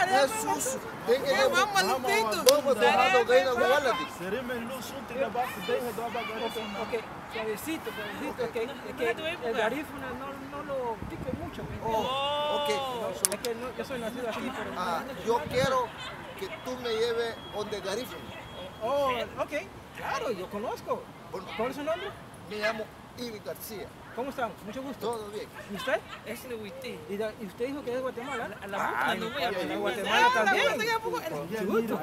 Jesus, dingen we vamos dejando que venga quality. Ok, suavecito, es que el garífono no lo pique mucho. Ok. Es que yo soy nacido aquí, pero... Yo quiero que tú me lleves donde garífono. Oh, ok, claro, yo conozco. ¿Cuál es su nombre? Me llamo Ivy García. ¿Cómo están? Mucho gusto. Todo bien. ¿Y usted? Es de Huití. ¿Y usted dijo que es de Guatemala? No voy a ¿De Guatemala también? Mucho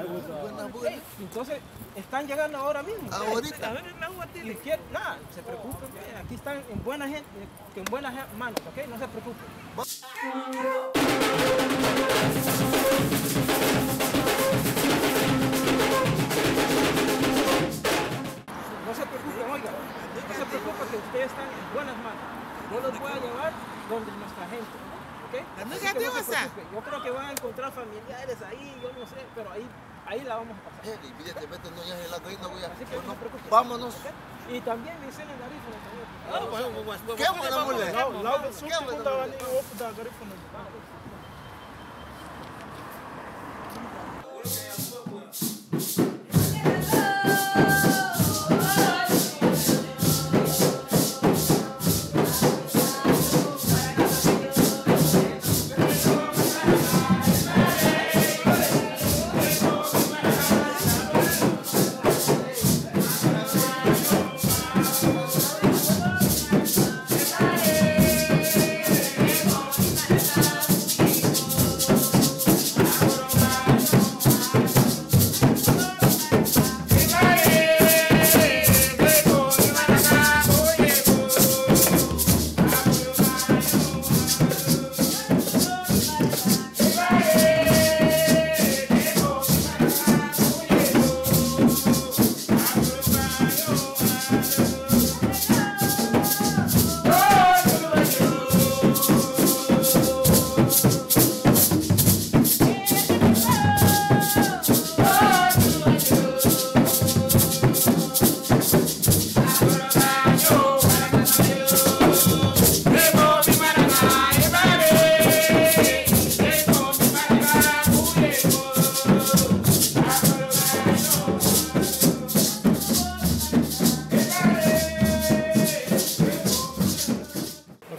gusto. Buena. Entonces, ¿están llegando ahora mismo? Ahorita. Y nada, se preocupen, aquí están en buena gente, en buenas manos, ¿ok? No se preocupen. No se preocupen, oiga, no se preocupen que ustedes están en buenas manos. Yo los voy a llevar donde nuestra gente, ¿ok? Así que no se preocupen. Yo creo que van a encontrar familiares ahí, yo no sé, pero ahí la vamos a pasar. Evidentemente no es la reina, voy a... Así que no se preocupen. Vámonos. Y también me dicen el garífono también. ¿Qué buena mulher?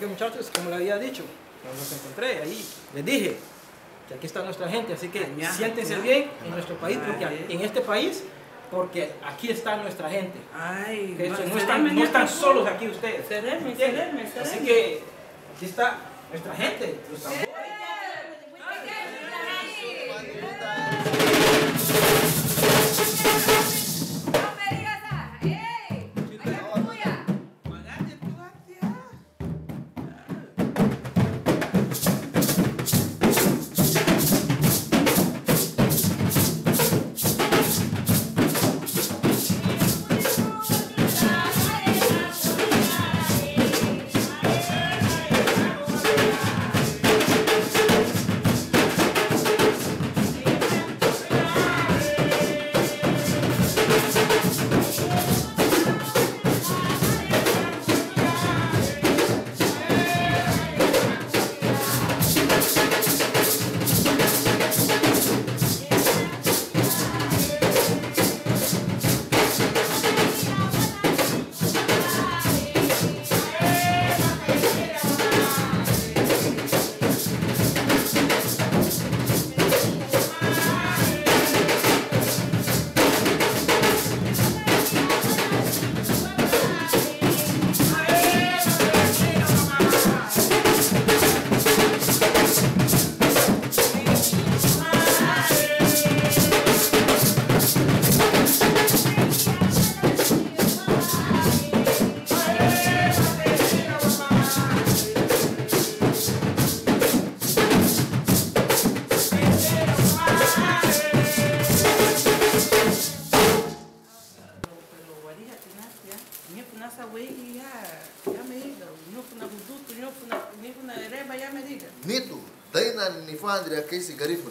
Muchachos, como les había dicho, cuando los encontré ahí, les dije que aquí está nuestra gente, así que siéntense bien en nuestro país, porque en este país, porque aquí está nuestra gente. Que no están solos aquí ustedes. Así que aquí está nuestra gente. Los tambores. Nito, daina ni fandria que esse garifo.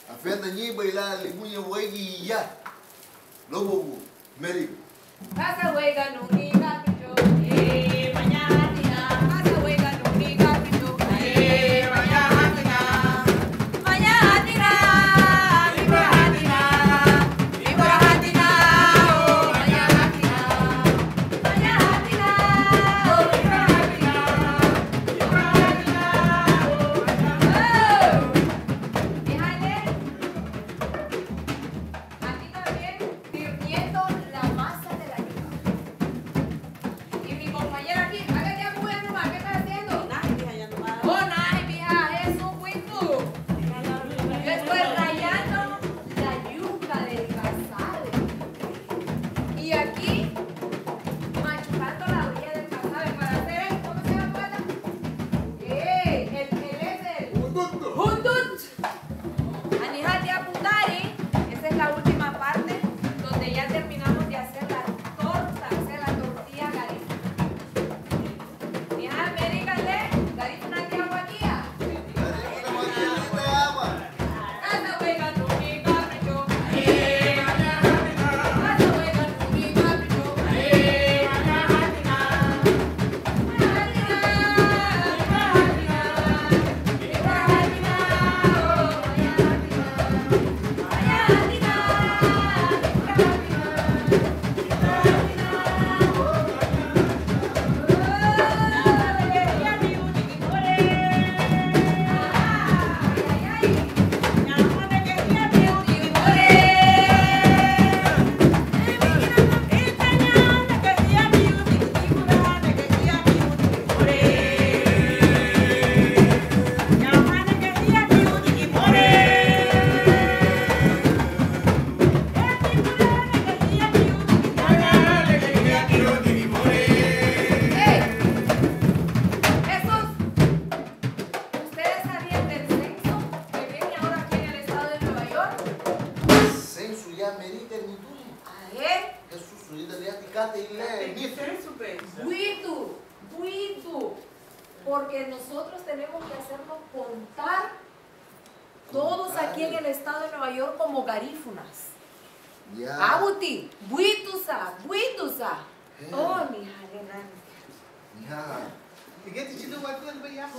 A fenda ni bailar limunha wegi ya. Lobo meri. Pasa wega nungi kapito. Mañana pasa wega nungi kapito. porque nosotros tenemos que hacernos contar todos aquí en el estado de Nueva York como garífunas. Abuti, buitusa. Oh, mi hija, Porque si tú vas a ver ya,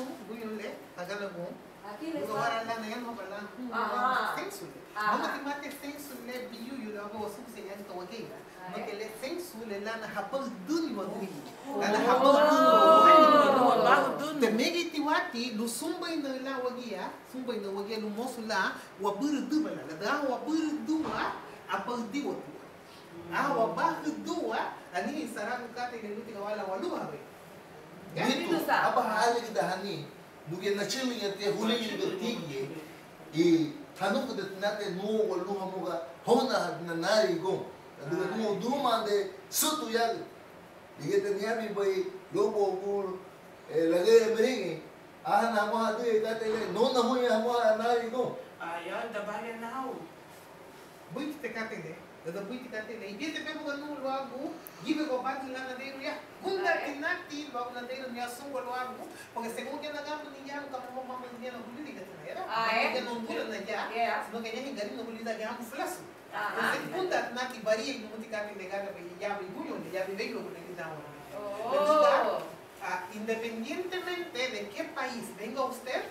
aquí les Luego va. ahora la negan no verdad. Census. Ajá. Vamos a tomar census le biu you lo hago su se yan to again. No que le census le lana hapal dun mo dri. Lana hapal dun. Te megi tiwati lu sumba ina la wagia, sumba ina wagia lu mosula wa buru du bala. La da wa buru dua apal diwa. Ah wa ba dua ani saragu kate le luti wala waluha we. Dito, apa hali kita hani? Nugen na chilling at the huling in the tigye, tanong ko natin no waluha mo ka hona na nari ko. Duga mo duman de sutu yag. Digete niya mi bay lobo ko lagay bringi. Ah na mo hadi ka tele no na mo ya mo nari ko. Ayan, dabayan na ako. Buit te kate de. Da buit te kate de. Ibete pe mo no lo hago. Gibe ko bati la na de ya. Gunda tinati lo na de niya sungo lo hago. Porque según que nagamo niya como mamá niya no huli ka tinera. Porque no dura na ya. No que niya garin no huli da ya flasu. Entonces gunda tinati varía no te kate de gana pe ya vi buyo ya vi velo ko ni da. Oh. Independientemente de qué país venga usted,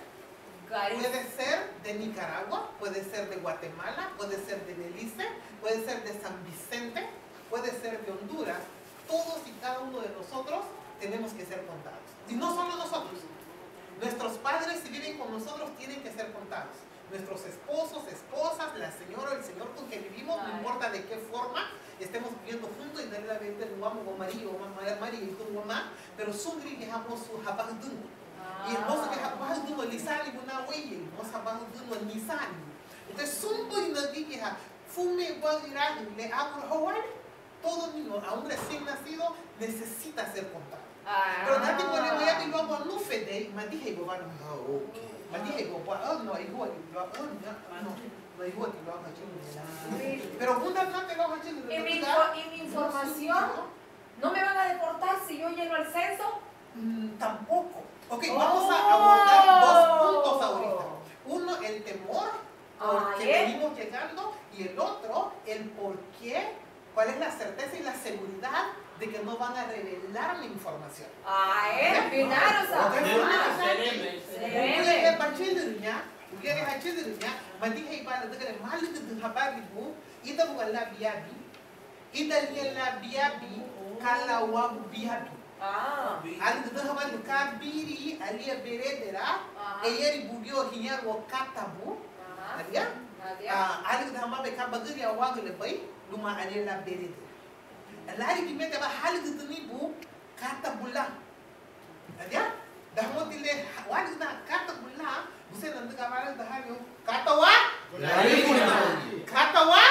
puede ser de Nicaragua, puede ser de Guatemala, puede ser de Belice, puede ser de San Vicente, puede ser de Honduras. Todos y cada uno de nosotros tenemos que ser contados. Y no solo nosotros. Nuestros padres, si viven con nosotros, tienen que ser contados. Nuestros esposos, esposas, la señora o el señor con quien vivimos, no importa de qué forma, estemos viviendo juntos y darle la vida de un o marido o mamá y tu mamá, pero sungri que hamos su habagdun. Y el mozo que habagdun o lisani una huella, el mozo habagdun o nisani. Entonces, sumbo y no dije, fume, guadirá, le abro Howard, todo niño, aún recién nacido, necesita ser contado. Pero nadie puede ver que luego no fede, me dije, bueno, me dije, no, igual, no, igual que lo haga chido. Pero una planta lo haga chido. ¿Y mi información? ¿No me van a deportar si yo lleno el censo? Tampoco. Ok, vamos a abordar dos puntos ahorita. Uno, el temor, porque venimos llegando, y el otro, el por qué, cuál es la certeza y la seguridad de que no van a revelar mi información. Claro, Lari kimete ba hal guduni bu kata bulang. Adia? Dah mo tile wal na kata bulang, busen nandu kamara dah hayo. Kata wa? Kata wa?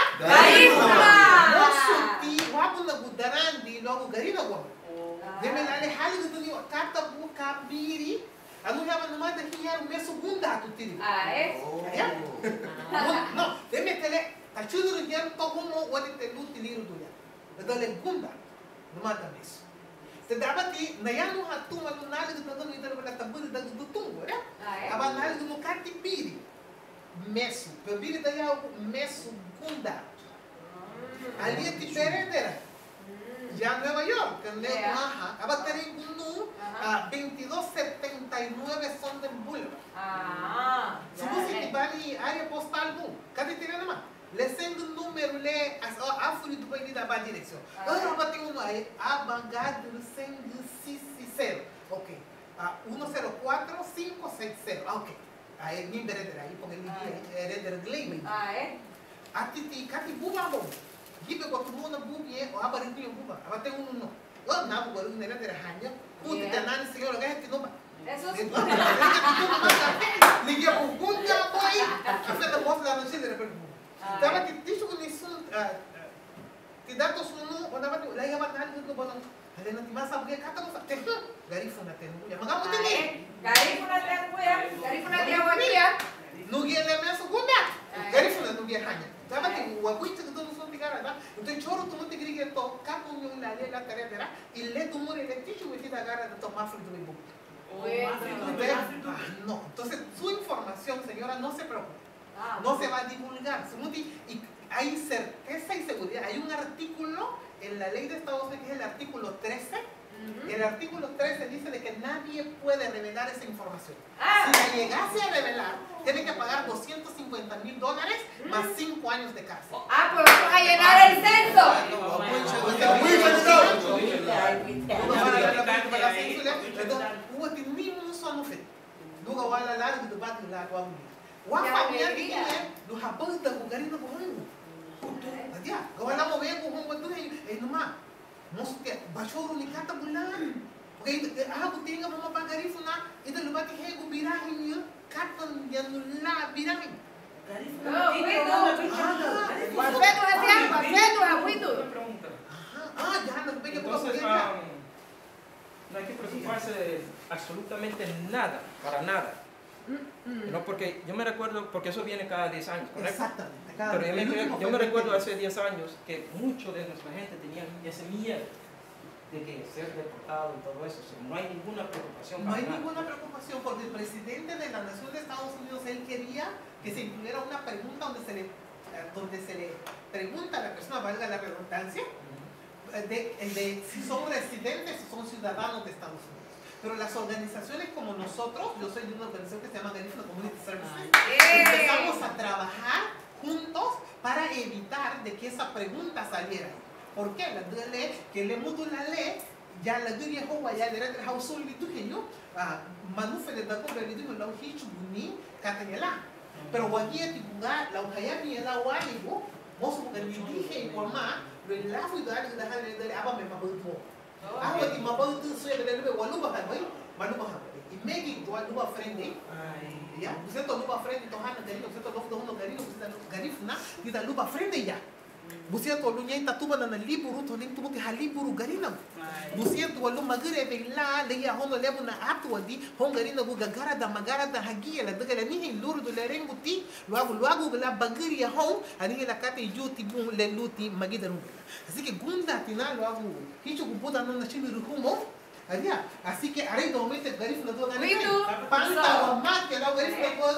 Mosuti wa bu na gudaran di logo garina wa. Deme lali hal guduni kata bu kabiri. Anu ya manuma da hiyar me segunda tu tiri. Adia? No, deme tele tachudru yan to como wadi te lu tiliru duya. Dale gunda, no mata isso. Te dava que na ya no hatu malunali do não ir para tabu da do tungo, né? Abanali do mukati biri, meso, biri da ya meso gunda. Ali é diferente, já Nova York, né? Abatari gundu, 2279 son de Boulevard. Suposi que bali área postal bom, cadê tirando mais? Le sendo número le afuri do país da direção. Eu bati um aí, abangado sendo 660. Ok. 104560. Ok. Aí me bereder aí porque ele é reder glebe. Atiti kati buba bom. Gibe ko tumo na bubi o abari ko buba. Abate no. O na buba no reder hanya. Puti tanani senhor ga que no. Eso é. Liga o gunda boy. Afeta mostra na cena de Tama titisho ko nisun tidatos no onaba tu lagi amat hal ko bonong halena timasa buke kata ko te garifo na ten ya magamu tini garifo na dia wakia nugi ele me segunda garifo na nugi hanya tama ti wa buita ko no son tigara da to choro tu muti grige to kapu nyo la le la tare dera ille tu mure le tisho muti da gara to mafri do bu No, entonces su información, señora, no se preocupe. No se va a divulgar. Y hay certeza y seguridad. Hay un artículo en la ley de Estados Unidos que es el artículo 13. El artículo 13 dice de que nadie puede revelar esa información. Si la llegase a revelar, tiene que pagar $250,000 más 5 años de cárcel. Pues vamos a llenar el censo. Maksudnya bachoro ni kata bulan. Oke, aku tinggal mama pagarifuna itu lupa tihe ku birahin ya katan yang nula birahin. Entonces, no hay que preocuparse absolutamente nada, para nada. No, porque yo me recuerdo, porque eso viene cada 10 años, ¿correcto? Exactamente. Pero yo me recuerdo hace 10 años que mucho de nuestra gente tenían ese miedo de que ser deportado y todo eso. O sea, no hay ninguna preocupación. No hay ninguna preocupación porque el presidente de la Nación de Estados Unidos, él quería que se incluyera una pregunta donde se le pregunta a la persona, valga la redundancia, de si son residentes o son ciudadanos de Estados Unidos. Pero las organizaciones como nosotros, yo soy de una organización que se llama Community Services, empezamos a trabajar juntos para evitar de que esa pregunta saliera. ¿Por qué? La ley, que le mudó la ley, ya la diría ya le era household itu genyo, manufe de dako beli itu lau hichu buni katanya lah. Pero wagia tibuga lau hayami la wali bu, mosu bukan dije igualma, lo la fui dari apa memang betul. Aku di mabau itu saya dari walu bahkan boy, malu bahkan. Imegi dua frente, ya, você to lupa frente to hana dari, você to lupa dari, você garif na, kita lupa frente ya. Busia to lunya ita tuba na liburu to ning tumuti haliburu garina. Busia to walu magire bella le ya hono lebu na atu wadi hon garina bu gagara da magara da hagia la daga la ni luru do le renguti luagu bela bagiri ya hon ani la kate juti bu le luti magida rubela. Así que gunda tina luagu hicho kupuda no na chimi ruhumo. Así que ahora momento garif na do garina. Panta o mate la garif na do